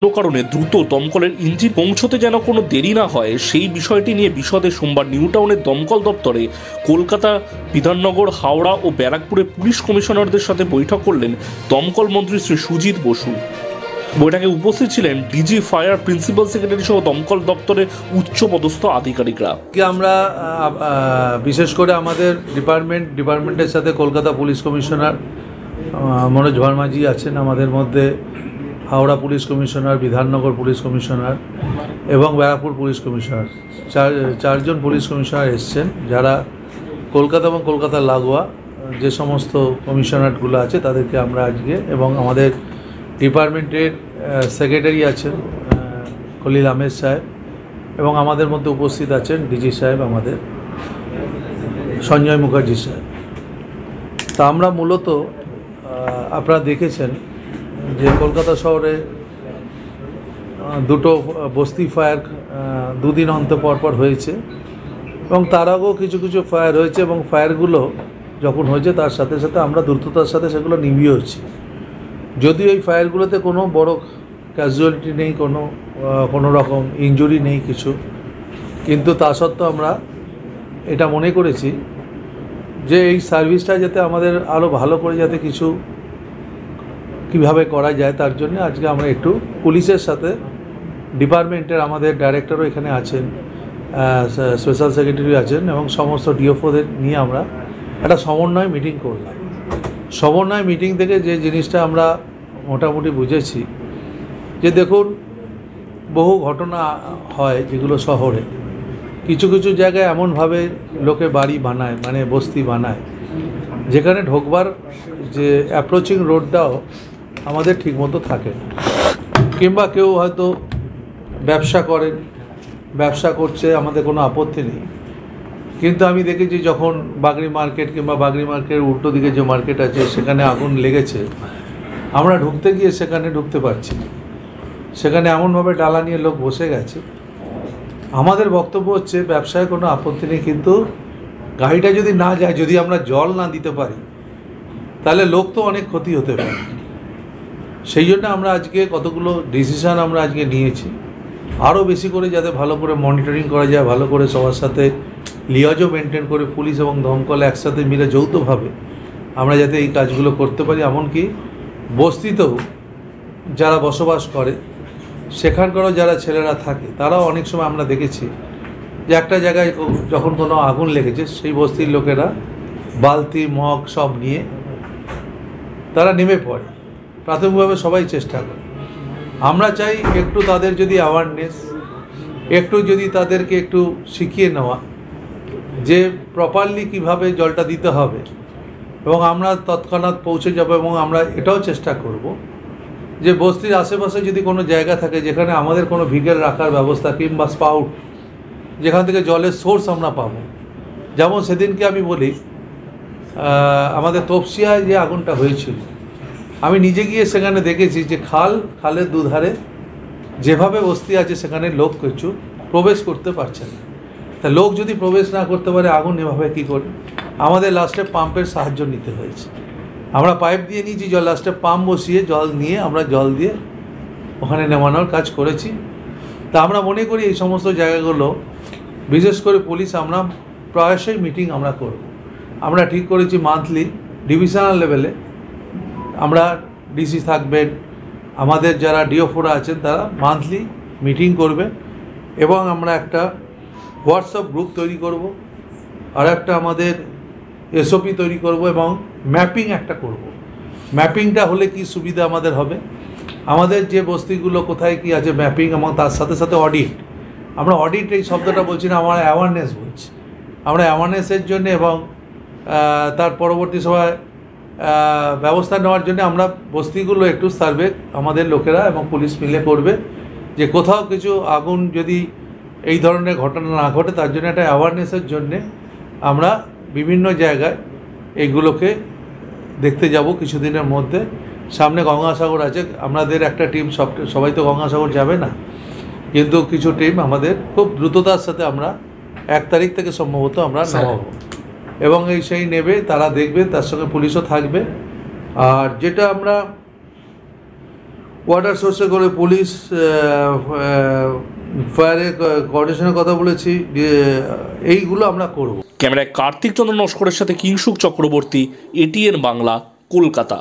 কারণে দ্রুত দমকলের ইঞ্জিন পৌঁছতে যেন কোনো দেরি না হয় সেই বিষয়টি নিয়ে বিশদে সোমবার নিউ টাউনের দমকল দপ্তরে কলকাতা, বিধাননগর, হাওড়া ও ব্যারাকপুরের পুলিশ কমিশনারদের সাথে বৈঠক করলেন দমকল মন্ত্রী শ্রী সুজিত বসু। বৈঠকে উপস্থিত ছিলেন ডিজি ফায়ার, প্রিন্সিপাল সেক্রেটারি সহ দমকল দপ্তরের উচ্চপদস্থ আধিকারিকরা। আমরা বিশেষ করে আমাদের ডিপার্টমেন্টের সাথে কলকাতা পুলিশ কমিশনার মনোজ ভার্মাজি আছেন, আমাদের মধ্যে Howrah police commissioner, Bidhannagar police commissioner এবং ব্যারাকপুর পুলিশ কমিশনার, চারজন পুলিশ কমিশনার এসছেন, যারা কলকাতা এবং কলকাতার লাগোয়া যে সমস্ত কমিশনারগুলো আছে তাদেরকে আমরা আজকে, এবং আমাদের ডিপার্টমেন্টের সেক্রেটারি আছেন খলিল আহমেদ সাহেব, এবং আমাদের মধ্যে উপস্থিত আছেন ডিজি সাহেব আমাদের সঞ্জয় মুখার্জি সাহেব। তা আমরা মূলত আপনারা দেখেছেন যে কলকাতা শহরে দুটো বস্তি ফায়ার দুদিন অন্তর পর হয়েছে, এবং তার আগেও কিছু কিছু ফায়ার হয়েছে, এবং ফায়ারগুলো যখন হয়েছে তার সাথে সাথে আমরা দ্রুততার সাথে সেগুলো নিভিয়েছি। যদিও এই ফায়ারগুলোতে কোনো বড় ক্যাজুয়ালিটি নেই, কোনো রকম ইনজুরি নেই কিছু, কিন্তু তা সত্ত্বেও আমরা এটা মনে করেছি যে এই সার্ভিসটা যাতে আমাদের আরও ভালো করে যাতে কিছু কীভাবে করা যায়, তার জন্য আজকে আমরা একটু পুলিশের সাথে ডিপার্টমেন্টের আমাদের ডাইরেক্টরও এখানে আছেন, স্পেশাল সেক্রেটারি আছেন, এবং সমস্ত ডিওফোদের নিয়ে আমরা একটা সমন্বয় মিটিং করলাম। সমন্বয় মিটিং থেকে যে জিনিসটা আমরা মোটামুটি বুঝেছি যে দেখুন, বহু ঘটনা হয় যেগুলো শহরে কিছু কিছু জায়গায় এমনভাবে লোকে বাড়ি বানায়, মানে বস্তি বানায়, যেখানে ঢোকবার যে অ্যাপ্রোচিং রোডটাও আমাদের ঠিকমতো থাকে না, কিংবা কেউ হয়তো ব্যবসা করছে, আমাদের কোনো আপত্তি নেই, কিন্তু আমি দেখেছি যখন বাগড়ি মার্কেট কিংবা বাগড়ি মার্কেটের উল্টো দিকে যে মার্কেট আছে সেখানে আগুন লেগেছে, আমরা ঢুকতে গিয়ে সেখানে ঢুকতে পারছি না, সেখানে এমনভাবে ডালা নিয়ে লোক বসে গেছে। আমাদের বক্তব্য হচ্ছে ব্যবসায় কোনো আপত্তি নেই, কিন্তু গাড়িটা যদি না যায়, যদি আমরা জল না দিতে পারি, তাহলে লোক তো অনেক ক্ষতি হতে পারে। সেই জন্য আমরা আজকে কতগুলো ডিসিশান আমরা আজকে নিয়েছি, আরও বেশি করে যাতে ভালো করে মনিটরিং করা যায়, ভালো করে সবার সাথে লিয়াজও মেনটেন করে পুলিশ এবং দমকল একসাথে মিলে যৌথভাবে আমরা যাতে এই কাজগুলো করতে পারি। এমনকি বস্তিতেও যারা বসবাস করে, সেখানকারও যারা ছেলেরা থাকে, তারাও অনেক সময় আমরা দেখেছি যে একটা জায়গায় যখন কোনো আগুন লেগেছে, সেই বস্তির লোকেরা বালতি মগ সব নিয়ে তারা নেমে পড়ে, প্রাথমিকভাবে সবাই চেষ্টা করে। আমরা চাই একটু তাদের যদি অ্যাওয়ারনেস, একটু যদি তাদেরকে একটু শিখিয়ে নেওয়া যে প্রপারলি কিভাবে জলটা দিতে হবে, এবং আমরা তৎক্ষণাৎ পৌঁছে যাব। এবং আমরা এটাও চেষ্টা করব যে বস্তির আশেপাশে যদি কোনো জায়গা থাকে যেখানে আমাদের কোনো ভিগেল রাখার ব্যবস্থা কিংবা স্পাউট, যেখান থেকে জলের সোর্স আমরা পাবো। যেমন সেদিনকে আমি বলি, আমাদের তপসিয়ায় যে আগুনটা হয়েছিল, আমি নিজে গিয়ে সেখানে দেখেছি যে খালের দুধারে যেভাবে বস্তি আছে সেখানে লোক কিছু প্রবেশ করতে পারছে না। তা লোক যদি প্রবেশ না করতে পারে, আগুন এভাবে কী করে? আমাদের লাস্টে পাম্পের সাহায্য নিতে হয়েছে। আমরা পাইপ দিয়ে নিয়েছি, লাস্টে পাম্প বসিয়ে জল নিয়ে আমরা জল দিয়ে ওখানে নেমানোর কাজ করেছি। তা আমরা মনে করি এই সমস্ত জায়গাগুলো, বিশেষ করে পুলিশ, আমরা প্রায়শই মিটিং আমরা করব। আমরা ঠিক করেছি মান্থলি ডিভিশনাল লেভেলে আমরা ডিসি থাকবেন, আমাদের যারা ডিওফোরা আছেন তারা মান্থলি মিটিং করবে, এবং আমরা একটা হোয়াটসঅ্যাপ গ্রুপ তৈরি করব, আর একটা আমাদের এসওপি তৈরি করব, এবং ম্যাপিং একটা করব। ম্যাপিংটা হলে কি সুবিধা আমাদের হবে, আমাদের যে বস্তিগুলো কোথায় কি আছে ম্যাপিং, এবং তার সাথে সাথে অডিট। আমরা অডিট এই শব্দটা বলছি না, আমরা অ্যাওয়ারনেস বলছি। আমরা অ্যাওয়ারনেসের জন্য এবং তার পরবর্তী সময় ব্যবস্থা নেওয়ার জন্য আমরা বস্তিগুলো একটু সার্ভে আমাদের লোকেরা এবং পুলিশ মিলে করবে, যে কোথাও কিছু আগুন যদি এই ধরনের ঘটনা না ঘটে, তার জন্য একটা অ্যাওয়ারনেসের জন্যে আমরা বিভিন্ন জায়গায় এইগুলোকে দেখতে যাব কিছুদিনের মধ্যে। সামনে গঙ্গাসাগর আছে, আমাদের একটা টিম, সবাই তো গঙ্গাসাগর যাবে না, কিন্তু কিছু টিম আমাদের খুব দ্রুততার সাথে আমরা 1 তারিখ থেকে সম্ভবত আমরা নামাবো, এবং সেই নেবে, তারা দেখবে, তার সঙ্গে পুলিশও থাকবে। আর যেটা আমরা ওয়াটার সোর্সে করে পুলিশ ফায়ারের কোঅর্ডিনেশনের কথা বলেছি, এইগুলো আমরা করব। ক্যামেরায় কার্তিক চন্দ্র নস্করের সাথে কিংসুক চক্রবর্তী, এটিএন বাংলা, কলকাতা।